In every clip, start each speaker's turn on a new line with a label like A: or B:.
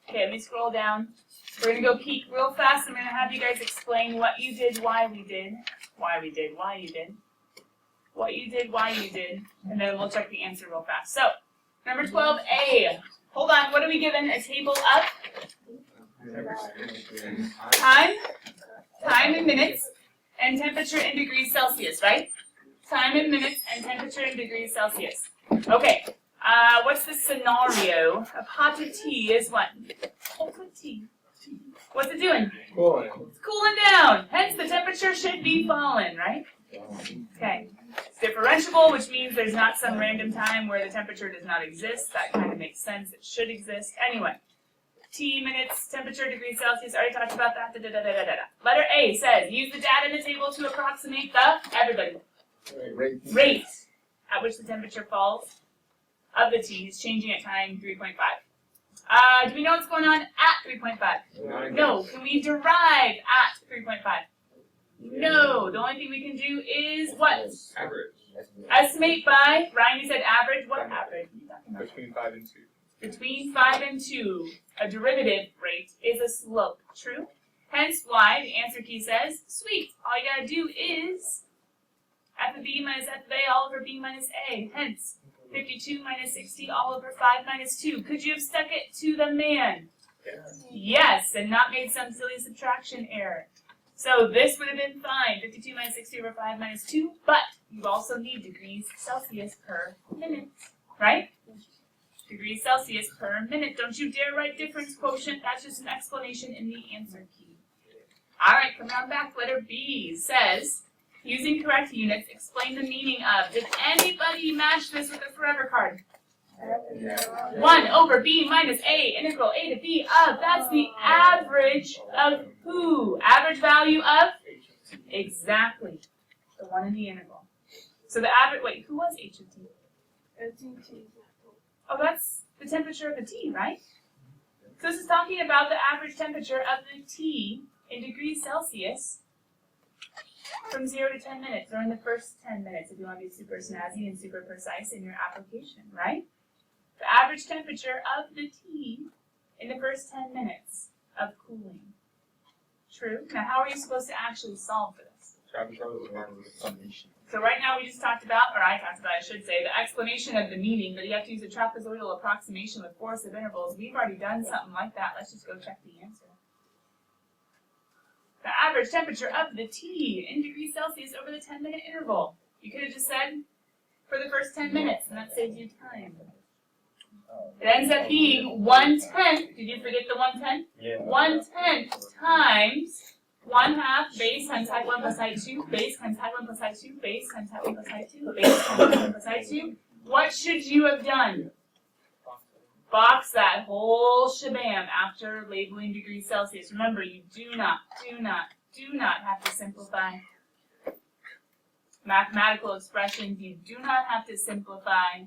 A: Okay, let me scroll down. We're going to go peek real fast. I'm going to have you guys explain what you did, why we did, why you did, what you did, why you did, and then we'll check the answer real fast. So, number 12A. Hold on, what are we given? A table of time in minutes, and temperature in degrees Celsius, right? Time in minutes and temperature in degrees Celsius. Okay, what's the scenario? A pot of tea is what? Pot of tea. What's it doing?
B: Cooling.
A: It's cooling down. Hence, the temperature should be falling, right? Okay. It's differentiable, which means there's not some random time where the temperature does not exist. That kind of makes sense. It should exist. Anyway, T minutes, temperature, degrees Celsius. Already talked about that. Letter A says, use the data in the table to approximate the, everybody, rate at which the temperature falls of the T is changing at time 3.5. Do we know what's going on at 3.5? No. Can we derive at 3.5? No. The only thing we can do is what?
B: Average.
A: Estimate by, Ryan, you said average. What average?
B: Between 5 and 2.
A: Between 5 and 2. A derivative rate is a slope. True? Hence why the answer key says, sweet. All you gotta do is f of b minus f of a all over b minus a. Hence, 52 minus 60 all over 5 minus 2. Could you have stuck it to the man? Yes, and not made some silly subtraction error. So this would have been fine, 52 minus 60 over 5 minus 2, but you also need degrees Celsius per minute, right? Degrees Celsius per minute. Don't you dare write difference quotient. That's just an explanation in the answer key. All right, come on back. Letter B says, using correct units, explain the meaning of. Did anybody match this with a forever card? 1 over b minus a, integral a to b of. That's the average of who? Average value of? Exactly. The one in the integral. So the average, wait, who was h of t? Oh, that's the temperature of the tea, right? So this is talking about the average temperature of the tea in degrees Celsius from 0 to 10 minutes, or in the first 10 minutes if you want to be super snazzy and super precise in your application, right? The average temperature of the tea in the first 10 minutes of cooling. True? Now how are you supposed to actually solve for this? So right now we just talked about, or I talked about, I should say, the explanation of the meaning, that you have to use a trapezoidal approximation with force of intervals. We've already done something like that. Let's just go check the answer. The average temperature of the tea in degrees Celsius over the 10-minute interval. You could have just said for the first 10 minutes, and that saves you time. It ends up being 1/10. Did you forget the 1/10?
B: Yeah.
A: 1/10 times 1/2 base times height 1 plus height 2, base times height 1 plus height 2, base times height 1 plus height 2, base times height 1 plus height 2. What should you have done? Box that whole shabam after labeling degrees Celsius. Remember, you do not have to simplify mathematical expressions. You do not have to simplify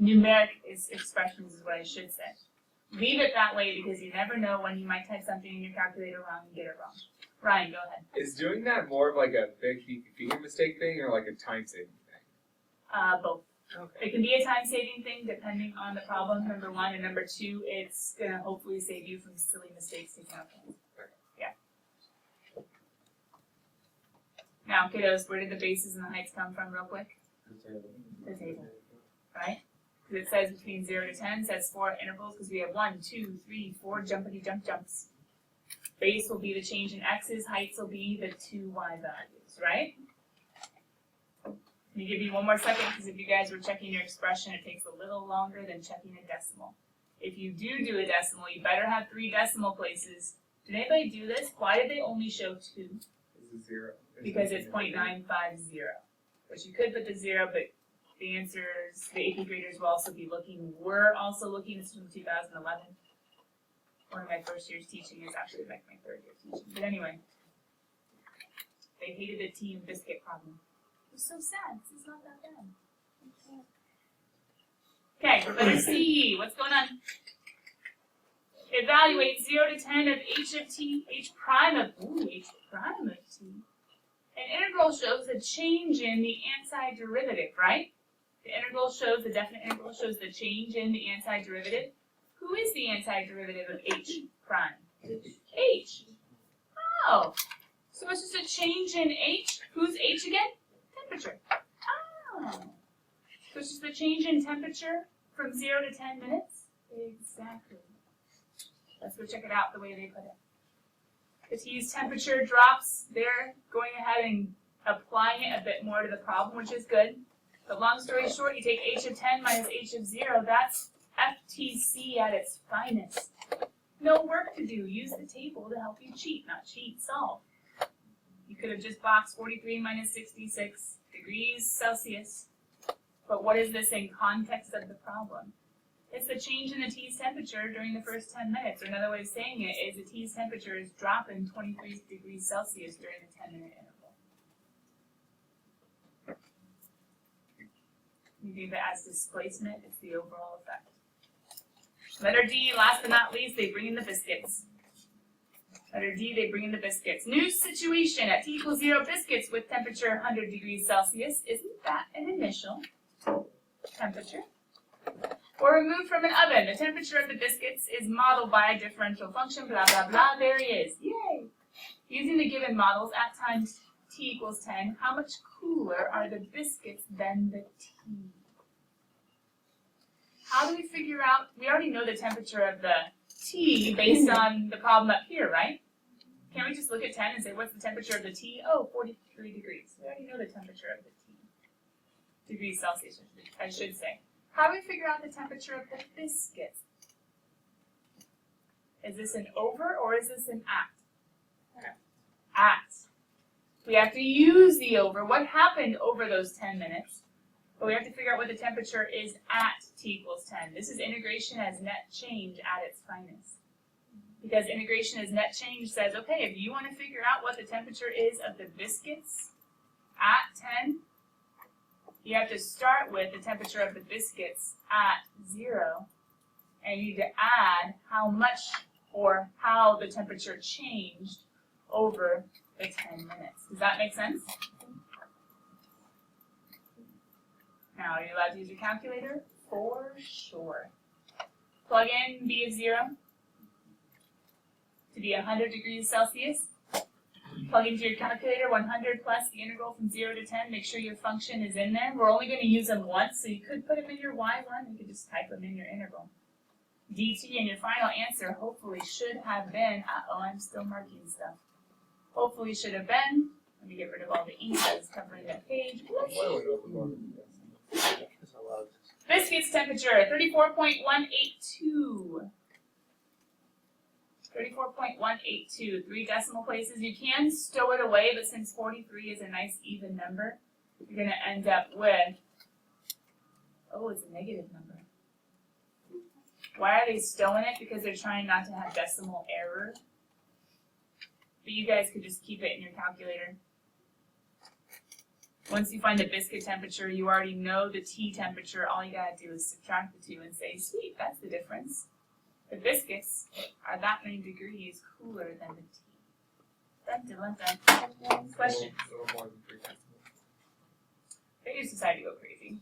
A: numeric expressions is what I should say. Leave it that way because you never know when you might type something in your calculator wrong and get it wrong. Ryan, go ahead.
B: Is doing that more of like a figure mistake thing or like a time saving thing?
A: Both.
B: Okay.
A: It can be a time-saving thing depending on the problem, number one, and number two, it's going to hopefully save you from silly mistakes taking out things. Yeah. Now, kiddos, where did the bases and the heights come from real quick? The table. Right? Because it says between 0 to 10, it says 4 intervals because we have 1, 2, 3, 4 jumps. Base will be the change in x's, heights will be the 2 y values, right? Let me give you one more second because if you guys were checking your expression, it takes a little longer than checking a decimal. If you do a decimal, you better have 3 decimal places. Did anybody do this? Why did they only show 2?
B: This is 0.
A: Because it's 0.950. Which you could put the 0, but the answers, the AP graders will also be looking. We're also looking, this is from 2011. One of my first years teaching is actually like my 3rd year teaching. But anyway, they hated the tea and biscuit problem. It was so sad. This is not that bad. Okay, letter C. What's going on? Evaluate 0 to 10 of h of t, h prime of t. An integral shows a change in the antiderivative, right? The integral shows, the definite integral shows the change in the antiderivative. Who is the antiderivative of h prime? H. Oh, so it's just a change in h. Who's h again? Temperature. Oh, so it's just a change in temperature from 0 to 10 minutes? Exactly. Let's go check it out the way they put it. The T's temperature drops. They're going ahead and applying it a bit more to the problem, which is good. But long story short, you take h of 10 minus h of 0. That's FTC at its finest. No work to do. Use the table to help you cheat, not cheat, solve. You could have just boxed 43 minus 66 degrees Celsius. But what is this in context of the problem? It's the change in the T's temperature during the first 10 minutes. Or another way of saying it is the T's temperature is dropping 23 degrees Celsius during the 10-minute interval. You think that as displacement, it's the overall effect. Letter D, last but not least, they bring in the biscuits. Letter D, they bring in the biscuits. New situation at T equals 0 biscuits with temperature 100 degrees Celsius. Isn't that an initial temperature? Or removed from an oven. The temperature of the biscuits is modeled by a differential function, blah, blah, blah. There he is. Yay! Using the given models at time T equals 10, how much cooler are the biscuits than the tea? How do we figure out, we already know the temperature of the tea based on the problem up here, right? Can't we just look at 10 and say, what's the temperature of the tea? Oh, 43 degrees. We already know the temperature of the tea. Degrees Celsius, I should say. How do we figure out the temperature of the biscuits? Is this an over or is this an at? At. We have to use the over. What happened over those 10 minutes? But we have to figure out what the temperature is at T equals 10. This is integration as net change at its finest. Because integration as net change says, okay, if you want to figure out what the temperature is of the biscuits at 10, you have to start with the temperature of the biscuits at 0, and you need to add how much or how the temperature changed over the 10 minutes. Does that make sense? Now, are you allowed to use your calculator? For sure. Plug in B of 0 to be 100 degrees Celsius. Plug into your calculator 100 plus the integral from 0 to 10. Make sure your function is in there. We're only going to use them once, so you could put them in your y1. You could just type them in your integral. dt, and your final answer hopefully should have been, uh-oh, I'm still marking stuff. Hopefully should have been, let me get rid of all the ink that is covering that page. Biscuits temperature, 34.182. 34.182, 3 decimal places. You can stow it away, but since 43 is a nice even number, you're going to end up with, oh, it's a negative number. Why are they stowing it? Because they're trying not to have decimal error. But you guys could just keep it in your calculator. Once you find the biscuit temperature, you already know the tea temperature. All you gotta do is subtract the two and say, sweet, that's the difference. The biscuits are that many degrees cooler than the tea. Dun, dun, dun, dun. Question. They just decided to go crazy.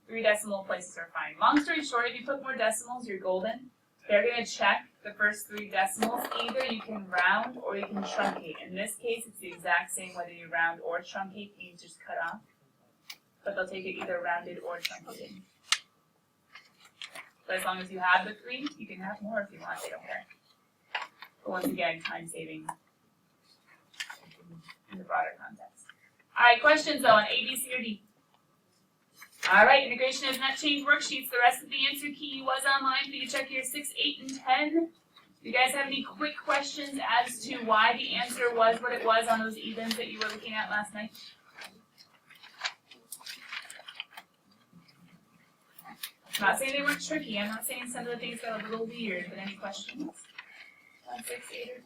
A: 3 decimal places are fine. Long story short, if you put more decimals, you're golden. They're going to check the first 3 decimals. Either you can round or you can truncate. In this case, it's the exact same whether you round or truncate. You just cut off. But they'll take it either rounded or truncated. But as long as you have the 3, you can have more if you want. They don't care. But once again, time saving in the broader context. All right, questions though on A, B, C, or D? All right, integration has not changed worksheets. The rest of the answer key was online for you to check here 6, 8, and 10. Do you guys have any quick questions as to why the answer was what it was on those evens that you were looking at last night? I'm not saying they weren't tricky. I'm not saying some of the things got a little weird, but any questions? 1, 6, 8, or 10?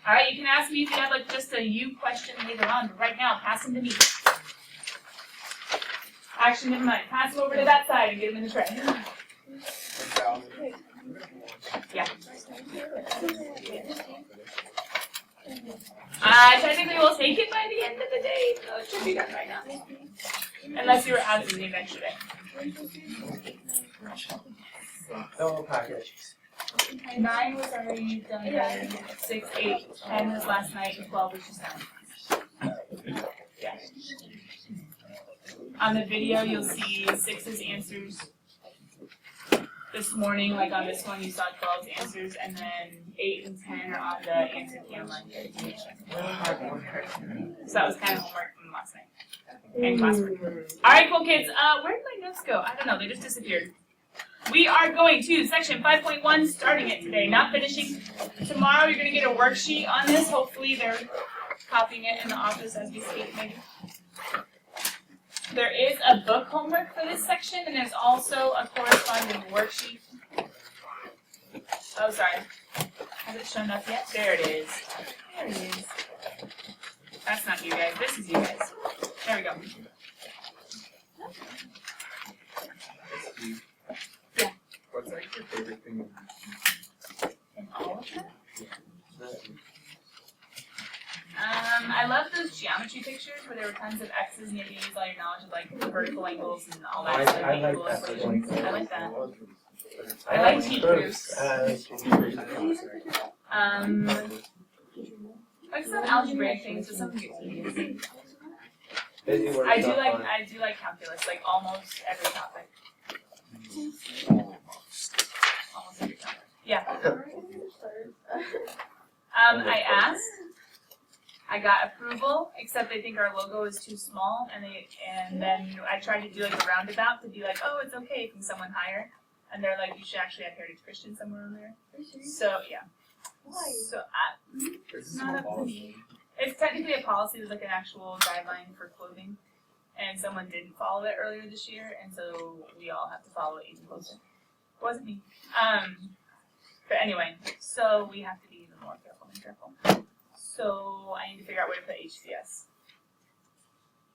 A: All right, you can ask me if you have like just a you question later on, but right now, pass them to me. Actually, never mind. Pass them over to that side and get them in the tray. Yeah. Technically, we'll take it by the end of the day, so it should be done right now. Unless you were out of the meeting yesterday.
C: Double package.
A: 9 was already done. 6, 8, 10 was last night, and 12 was just now. Yeah. On the video, you'll see 6's answers. This morning, like on this one, you saw 12's answers, and then 8 and 10 are on the answer key online. So that was kind of homework from last night and classwork. All right, cool kids. Where did my notes go? I don't know. They just disappeared. We are going to section 5.1, starting it today, not finishing. Tomorrow, you're going to get a worksheet on this. Hopefully, they're copying it in the office as we speak, maybe. There is a book homework for this section, and there's also a corresponding worksheet. Oh, sorry. Has it shown up yet? There it is. There it is. That's not you guys. This is you guys. There we go. Yeah.
B: What's like your favorite thing?
A: In all of them? I love those geometry pictures where there were tons of X's and you had to use all your knowledge of like vertical angles and all that.
C: I like that.
A: I like that. I like T proofs. Like some algebraic things, but something gets easy. I do like calculus, like almost every topic. Almost every topic. Yeah. I asked. I got approval, except they think our logo is too small, and then I tried to do like a roundabout to be like, oh, it's okay from someone higher, and they're like, you should actually have Heritage Christian somewhere on there. So yeah.
D: Why?
A: So it's not up to me. It's technically a policy. There's like an actual guideline for clothing, and someone didn't follow it earlier this year, and so we all have to follow it even closer. It wasn't me. But anyway, so we have to be even more careful and careful. So I need to figure out where to put HCS.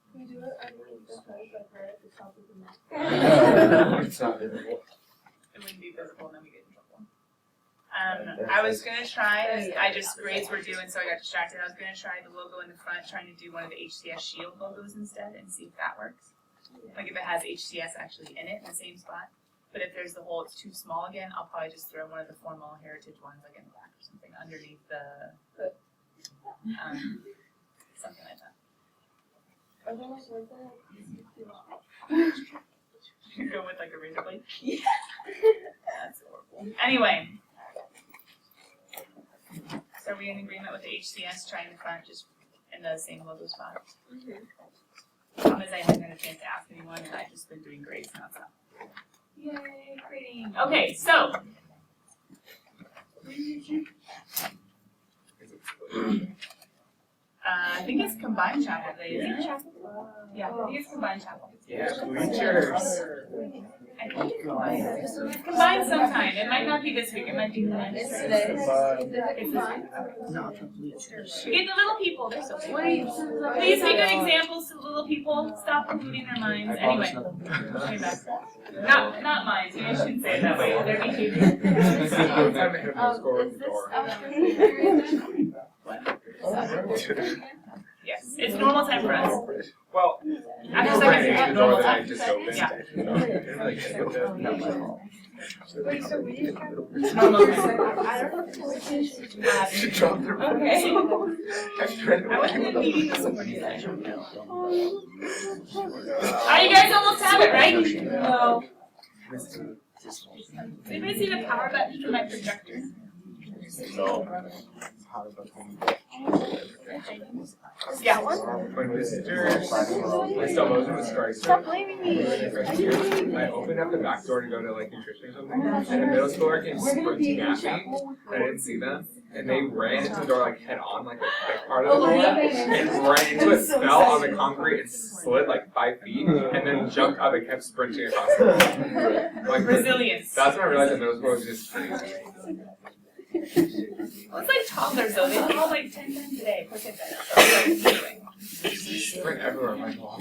D: Can we do it underneath the hood, like right at the top of the neck?
B: It's not visible.
A: It wouldn't be visible, and then we get in trouble. I was gonna try. Grades were due, and so I got distracted. I was gonna try the logo in the front, trying to do one of the HCS shield logos instead, and see if that works. Like if it has HCS actually in it in the same spot. But if there's the hole, it's too small again. I'll probably just throw one of the formal heritage ones, like in the back or something, underneath the hood. Something like that.
D: Are they like worth it?
A: You go with like a razor blade?
D: Yeah.
A: That's horrible. Anyway. So are we in agreement with the HCS trying the front just in the same logo spot? Problem is I haven't had a chance to ask anyone, and I've just been doing grades nonstop. Yay, grading. Okay, so. I think it's combined chapel today, isn't it? Yeah, I think it's combined chapel.
B: Yeah, bleachers.
A: I think it's combined. It's combined sometime. It might not be this week. It might be next week.
D: It's today.
A: It's this week. We get the little people. They're so sweet. Please be good examples to the little people. Stop polluting their minds. Anyway, way back. Not mine. You shouldn't say it that way. They're behavior. Yes, it's normal time for us.
B: Well,
A: After
B: you're
A: second
B: ready
A: period,
B: to
A: normal
B: go that I
A: time.
B: just opened.
A: Yeah.
D: Wait, so we just got
A: It's normal time.
B: She dropped her phone.
A: Okay.
B: I tried
A: I was in a
B: to
A: meeting this morning. I don't know. You guys almost have it, right? No. Anybody see the power button for my projector? Yeah.
B: When visitors, I still wasn't a strike.
D: Stop blaming me.
B: I opened up the back door to go to like nutrition or something, and a middle schooler came sprinting at me. I didn't see them, and they ran into the door like head on, like the thick part of the door, and ran into it, fell on the concrete, and slid like 5 feet, and then jumped up and kept sprinting across the room. Like
A: Resilience.
B: that's when I realized that middle school was just crazy.
A: Well, it's like toddlers though. They fall like 10 times a day. Look at that. Anyway.
B: Sprint everywhere. I'm like, wow.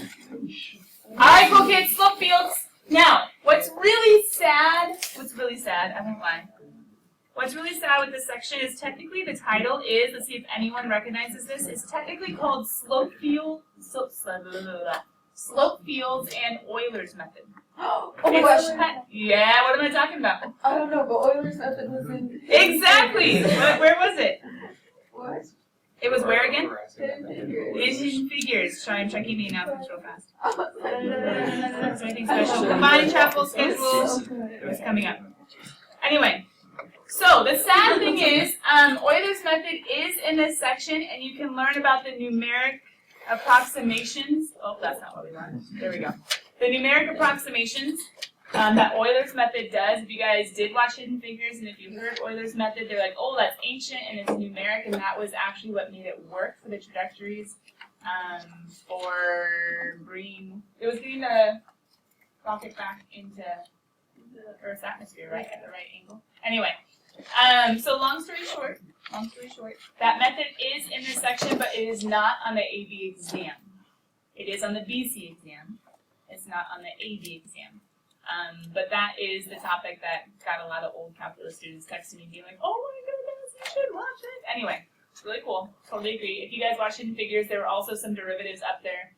A: Alright, cool kids, slope fields. Now, what's really sad, I don't lie. What's really sad with this section is technically the title is, let's see if anyone recognizes this, it's technically called slope field slope fields and Euler's method.
D: Oh my gosh.
A: Yeah, what am I talking about?
D: I don't know, but Euler's method was in.
A: Exactly! Where was it?
D: What?
A: It was where again?
D: Hidden figures.
A: Hidden figures. Sorry, I'm checking the announcements real fast. Is there anything special? Combined chapel schedule. It's coming up. Anyway, so the sad thing is, Euler's method is in this section, and you can learn about the numeric approximations. Oh, that's not what we want. There we go. The numeric approximations that Euler's method does. If you guys did watch Hidden Figures, and if you heard Euler's method, they're like, oh, that's ancient and it's numeric, and that was actually what made it work for the trajectories for bringing. It was getting the rocket back into the Earth's atmosphere, right, at the right angle. Anyway, so long story short, that method is in this section, but it is not on the AB exam. It is on the BC exam. It's not on the AB exam. But that is the topic that got a lot of old calculus students texting me being like, oh my goodness, you should watch it. Anyway, it's really cool. Totally agree. If you guys watch Hidden Figures, there were also some derivatives up there.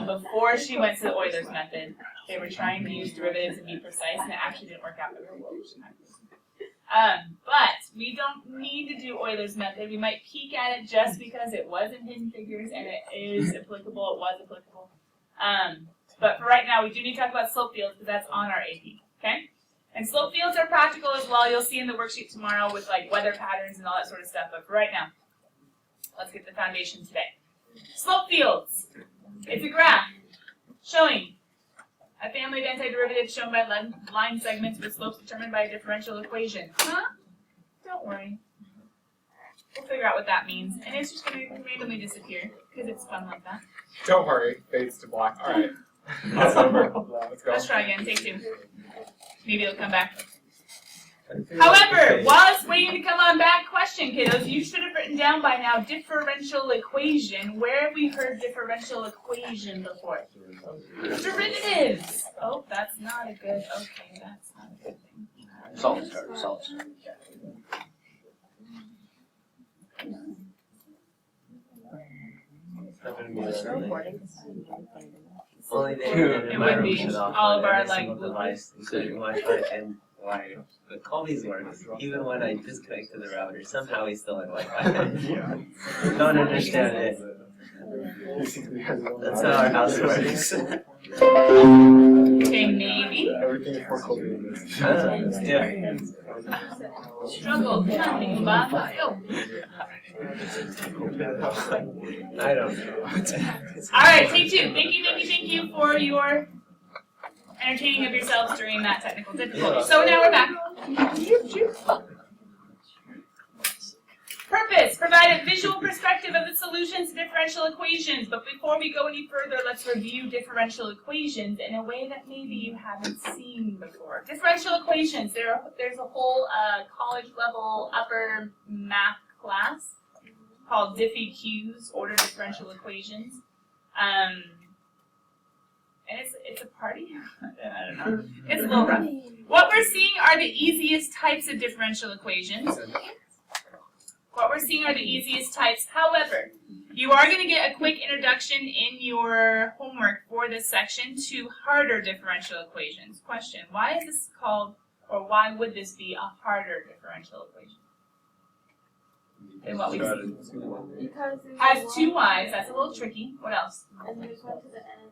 A: Before she went to the Euler's method, they were trying to use derivatives and be precise, and it actually didn't work out very well. But we don't need to do Euler's method. We might peek at it just because it was in Hidden Figures and it is applicable. It was applicable. But for right now, we do need to talk about slope fields because that's on our AP. Okay? And slope fields are practical as well. You'll see in the worksheet tomorrow with like weather patterns and all that sort of stuff. But for right now, let's get the foundation today. Slope fields. It's a graph showing a family of antiderivatives shown by line segments with slopes determined by a differential equation. Huh? Don't worry. We'll figure out what that means. And it's just going to randomly disappear because it's fun like that.
B: Don't worry, fades to black. All right, that's over. Let's go.
A: Let's try again. Take two. Maybe it'll come back. However, while it's waiting to come on back, question, kiddos, you should have written down by now differential equation. Where have we heard differential equation before? Derivatives. Oh, that's not a good. Okay, that's not a good thing.
C: Salts. Only they
A: It would be all of our like
C: device, including Wi-Fi and wire. But call these works. Even when I disconnect to the router, somehow we still have Wi-Fi. Don't understand it. That's how our house works.
A: Okay, maybe.
B: Everything is for COVID.
C: Yeah.
A: Struggle. Come on, think about it. Go.
C: I don't know.
A: All right, take two. Thank you for your entertaining of yourselves during that technical difficulty. So now we're back. Purpose, provide a visual perspective of the solutions to differential equations. But before we go any further, let's review differential equations in a way that maybe you haven't seen before. Differential equations, there's a whole college level upper math class called Diffie-Q's, order differential equations. And it's a party? I don't know. It's a little rough. What we're seeing are the easiest types of differential equations. However, you are going to get a quick introduction in your homework for this section to harder differential equations. Question, why is this called, or why would this be a harder differential equation than what we see?
D: Because
A: Has two y's, that's a little tricky. What else?
D: and there's one to the end.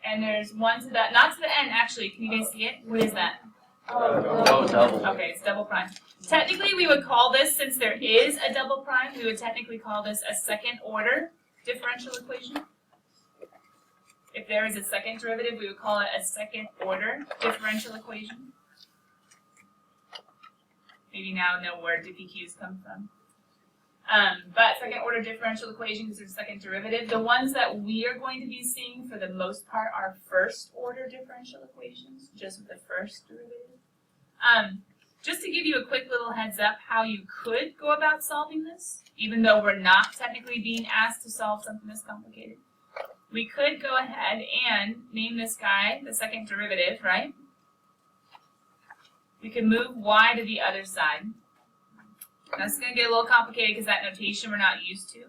A: And there's one to the, not to the end actually, can you guys see it? What is that?
C: Oh, double.
A: Okay, it's double prime. Technically, we would call this, since there is a double prime, we would technically call this a second order differential equation. If there is a second derivative, we would call it a second order differential equation. Maybe now know where Diffie-Q's come from. But second order differential equation because there's a second derivative. The ones that we are going to be seeing for the most part are first order differential equations, just with the first derivative. Just to give you a quick little heads up how you could go about solving this, even though we're not technically being asked to solve something this complicated. We could go ahead and name this guy the second derivative, right? We could move y to the other side. That's going to get a little complicated because that notation we're not used to.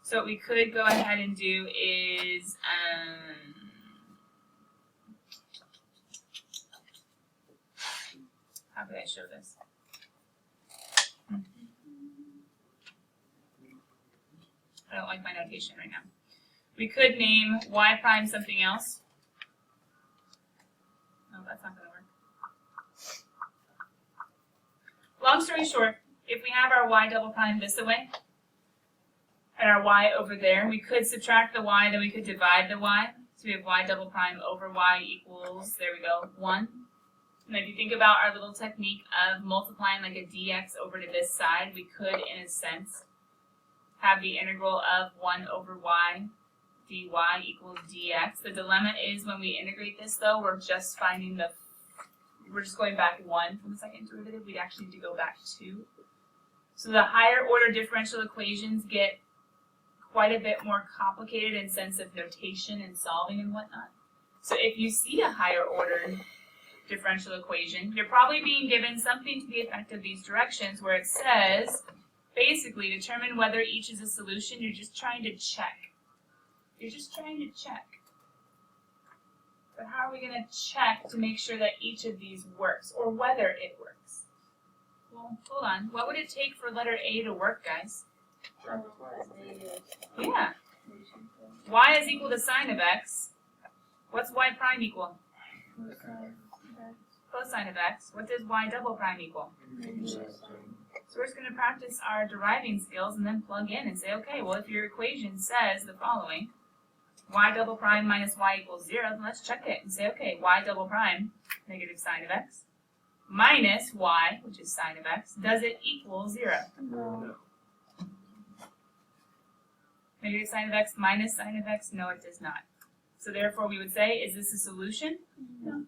A: So what we could go ahead and do is How could I show this? I don't like my notation right now. We could name y prime something else. No, that's not going to work. Long story short, if we have our y double prime this away, and our y over there, we could subtract the y, then we could divide the y. So we have y double prime over y equals, there we go, 1. And if you think about our little technique of multiplying like a dx over to this side, we could, in a sense, have the integral of 1 over y dy equals dx. The dilemma is when we integrate this, though, we're just going back 1 from the second derivative. We'd actually need to go back 2. So the higher order differential equations get quite a bit more complicated in sense of notation and solving and whatnot. So if you see a higher order differential equation, you're probably being given something to the effect of these directions where it says, basically, determine whether each is a solution. You're just trying to check. You're just trying to check. But how are we going to check to make sure that each of these works, or whether it works? Well, hold on. What would it take for letter A to work, guys? Yeah. Y is equal to sine of x. What's y prime equal? Cosine of x. What does y double prime equal? So we're just going to practice our deriving skills and then plug in and say, okay, well, if your equation says the following, y double prime minus y equals 0, then let's check it and say, okay, y double prime, negative sine of x, minus y, which is sine of x, does it equal 0?
D: No.
A: Negative sine of x minus sine of x, no, it does not. So therefore we would say, is this a solution? No.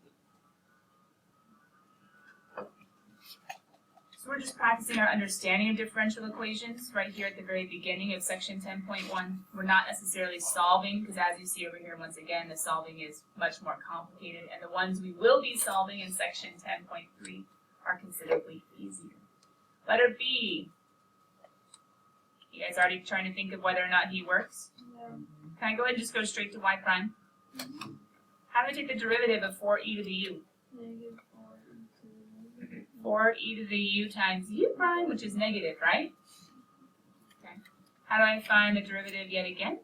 A: So we're just practicing our understanding of differential equations right here at the very beginning of section 10.1. We're not necessarily solving, because as you see over here, once again, the solving is much more complicated, and the ones we will be solving in section 10.3 are considerably easier. Letter B. You guys already trying to think of whether or not he works?
D: No.
A: Can I go ahead and just go straight to y prime? How do I take the derivative of 4e to the u?
D: Negative
A: 4e to the u times u prime, which is negative, right? Okay. How do I find the derivative yet again?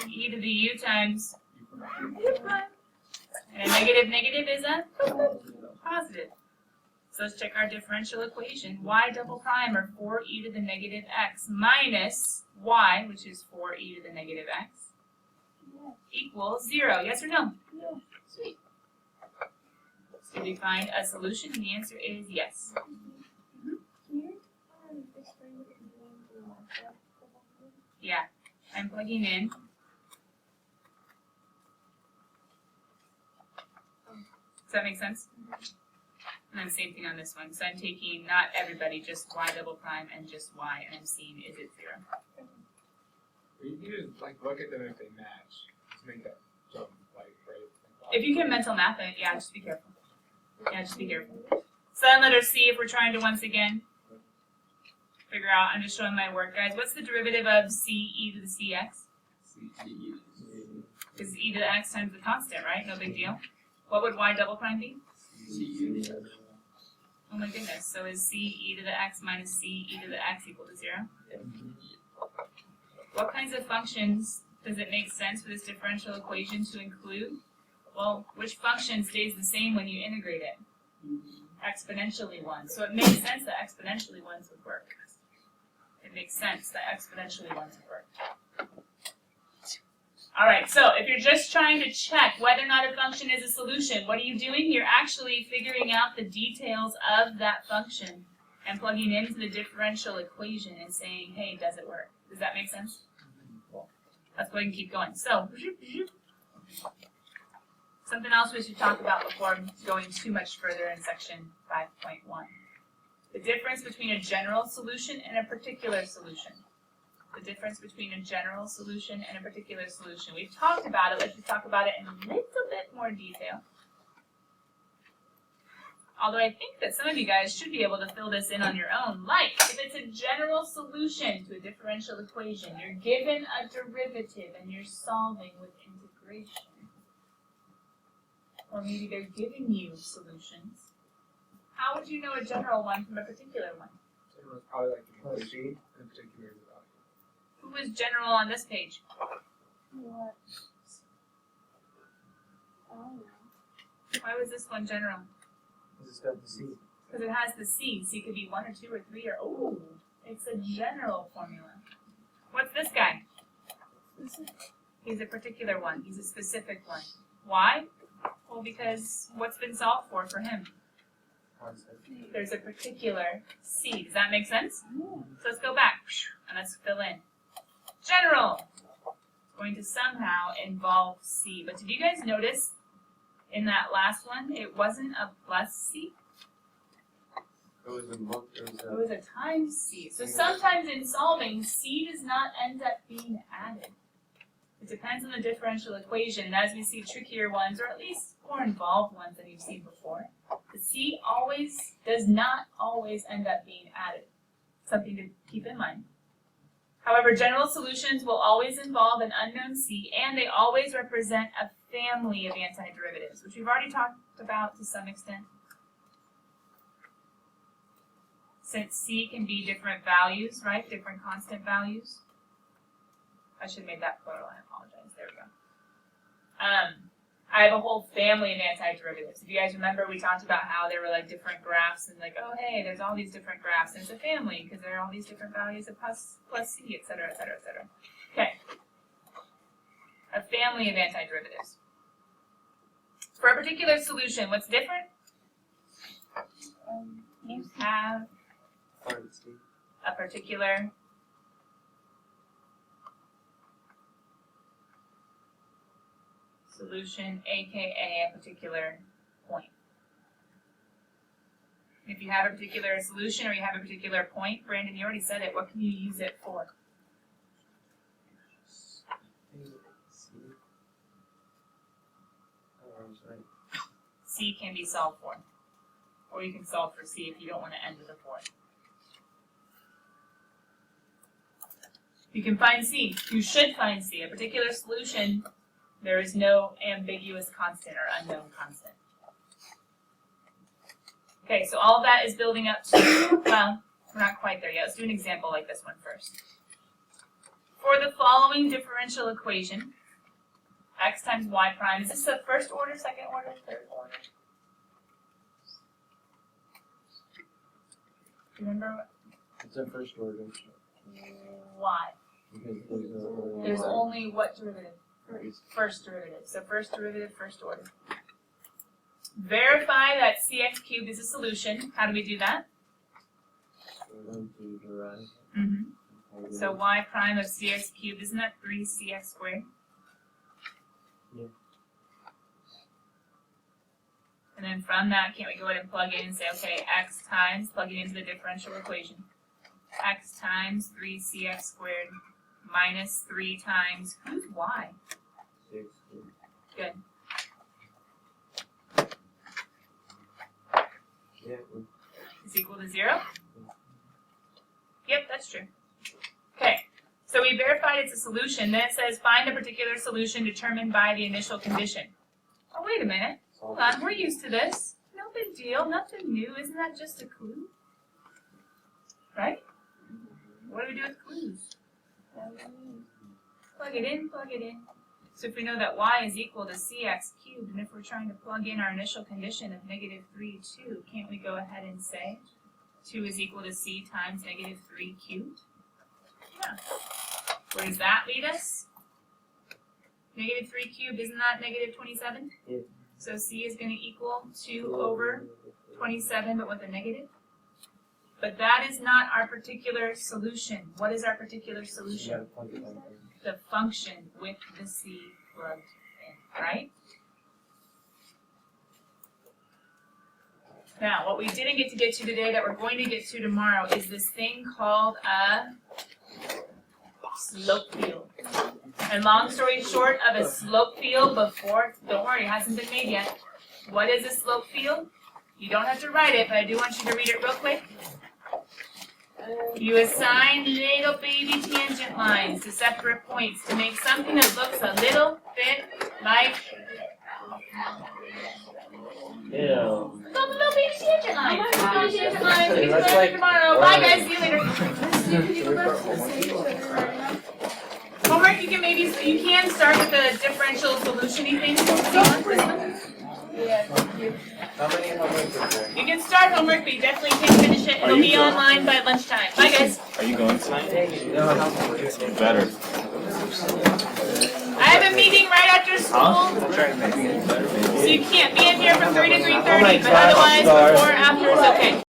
A: E to the u times u prime. And a negative is a positive. So let's check our differential equation. Y double prime, or 4e to the negative x, minus y, which is 4e to the negative x, equals 0. Yes or no?
D: Yeah.
A: Sweet. So we find a solution, and the answer is yes.
D: Can you explain what you're doing to the markup?
A: Yeah, I'm plugging in. Does that make sense? And then same thing on this one. So I'm taking not everybody, just y double prime and just y, and I'm seeing is it 0.
B: You can just like look at them if they match. Just make that jump like right.
A: If you can mental math it, yeah, just be careful. Yeah, just be careful. So then letter C, if we're trying to once again figure out, I'm just showing my work, guys. What's the derivative of c e to the cx? Because e to the x times the constant, right? No big deal. What would y double prime be? Oh my goodness. So is c e to the x minus c e to the x equal to 0? What kinds of functions does it make sense for this differential equation to include? Well, which function stays the same when you integrate it? Exponentially ones. So it makes sense that exponentially ones would work. It makes sense that exponentially ones would work. Alright, so if you're just trying to check whether or not a function is a solution, what are you doing? You're actually figuring out the details of that function and plugging into the differential equation and saying, hey, does it work? Does that make sense? Cool. Let's go ahead and keep going. So, something else we should talk about before going too much further in section 5.1. The difference between a general solution and a particular solution. The difference between a general solution and a particular solution. We've talked about it. Let's talk about it in a little bit more detail. Although I think that some of you guys should be able to fill this in on your own. Like, if it's a general solution to a differential equation, you're given a derivative and you're solving with integration. or maybe they're giving you solutions, how would you know a general one from a particular one?
B: So it was probably like the conclusion and particular value.
A: Who is general on this page?
D: What? I don't know.
A: Why was this one general?
C: Because it's got the C.
A: Because it has the C. C could be 1 or 2 or 3 or, oh, it's a general formula. What's this guy? He's a particular one. He's a specific one. Why? Well, because what's been solved for him?
C: Constant.
A: There's a particular C. Does that make sense? So let's go back and let's fill in. General. It's going to somehow involve C. But did you guys notice in that last one, it wasn't a plus C?
C: It was
A: It was a times C. So sometimes in solving, C does not end up being added. It depends on the differential equation. And as we see trickier ones, or at least more involved ones than you've seen before, the C does not always end up being added. Something to keep in mind. However, general solutions will always involve an unknown C, and they always represent a family of antiderivatives, which we've already talked about to some extent. Since C can be different values, right? Different constant values. I should have made that plural, I apologize. There we go. I have a whole family of antiderivatives. If you guys remember, we talked about how there were like different graphs and like, oh hey, there's all these different graphs, and it's a family because there are all these different values of plus C, et cetera, et cetera, et cetera. Okay. A family of antiderivatives. For a particular solution, what's different? You have a particular solution, aka a particular point. If you have a particular solution or you have a particular point, Brandon, you already said it, what can you use it for? C can be solved for. Or you can solve for C if you don't want to end with a 4. You can find C. You should find C. A particular solution, there is no ambiguous constant or unknown constant. Okay, so all of that is building up to, well, we're not quite there yet. Let's do an example like this one first. For the following differential equation, x times y prime, is this the first order, second order, third order? Remember what?
C: It's a first order.
A: Why?
C: Because
A: There's only what derivative? First derivative. So first derivative, first order. Verify that cx cubed is a solution. How do we do that? So y prime of cx cubed, isn't that 3cx squared?
C: Yeah.
A: And then from that, can't we go ahead and plug in and say, okay, x times, plug it into the differential equation. X times 3cx squared minus 3 times, who's y?
C: 6.
A: Good.
C: Yeah.
A: Is equal to 0? Yep, that's true. Okay, so we verified it's a solution. Then it says find a particular solution determined by the initial condition. Oh, wait a minute. Hold on, we're used to this. No big deal, nothing new. Isn't that just a clue? Right? What do we do with clues? Plug it in, plug it in. So if we know that y is equal to cx cubed, and if we're trying to plug in our initial condition of negative 3, 2, can't we go ahead and say 2 is equal to c times negative 3 cubed? Yeah. Where does that lead us? Negative 3 cubed, isn't that negative 27?
C: Yeah.
A: So c is going to equal 2 over 27, but with a negative. But that is not our particular solution. What is our particular solution? The function with the c plugged in, right? Now, what we didn't get to today that we're going to get to tomorrow is this thing called a slope field. And long story short of a slope field before, don't worry, it hasn't been made yet. What is a slope field? You don't have to write it, but I do want you to read it real quick. You assign little baby tangent lines to separate points to make something that looks a little bit like
C: Ew.
A: Don't be a tangent line. Don't be a tangent line. We can
C: That's
A: start
C: like
A: tomorrow. Bye guys, see you later. Homework, you can maybe, you can start with the differential solution-y thing.
D: Yeah, thank you.
C: How many homeworks is there?
A: You can start homework, but you definitely can't finish it. It'll be online by lunchtime. Bye guys.
E: Are you going tonight?
C: No,
E: Better.
A: I have a meeting right after school, so you can't be in here from 3 to 3:30, but otherwise before or after is okay.